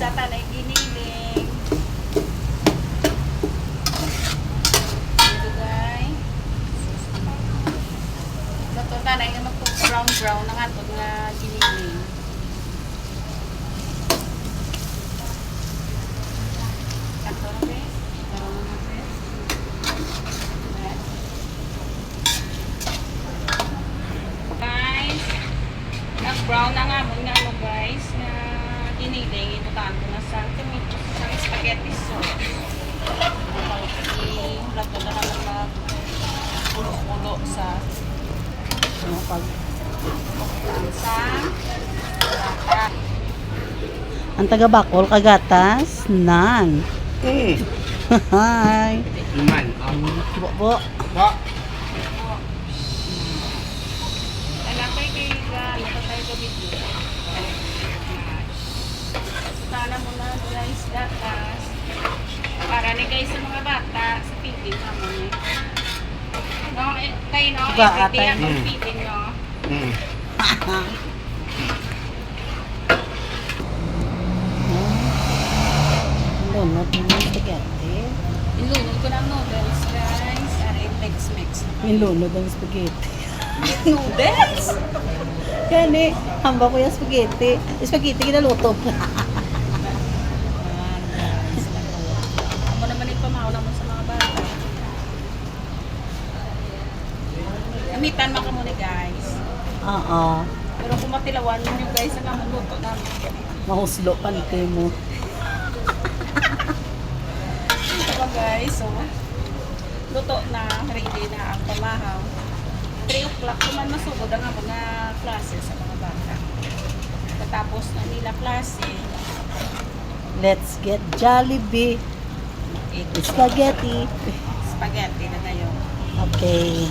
sa tanay giniling. Ito guys. Ito tanay nga mag-brown na nga ito nga giniling. Ito na guys. Guys, nag-brown na nga mo nga ano guys na giniling. Ibutaan ko na sa tomato sa spaghetti sauce. I-vlog ko na naman mag-ulo sa sa bata. Ang taga-Bacol, kagatas, nan. Hi. Iman. Bo. Ba. Alakay kayo ga, ito tayo ko video. Sutana mo na guys, gatas. Para ni guys sa mga bata, sa feeding naman eh. No, kayo no, Diba, everyday ate? ang feeding no. Lunod mo yung spaghetti. Ilunod ko ng noodles guys. Aray, mix. Yung lunod ang spaghetti. Noodles? Yan eh, hamba ko yung spaghetti. Spaghetti kinaluto. Ako naman ipamaw naman sa mga bata. Gamitan mo ka muna guys. Oo. Pero kung matilawan nyo guys, ang namuluto namin. Mahuslo pante mo. Ito ba guys, so luto na, ready na ang pamahaw. 3 o'clock naman masugod ang mga klase sa mga bata. Tapos na nila klase, Let's get Jollibee. ito Spaghetti. spaghetti na tayo. Okay.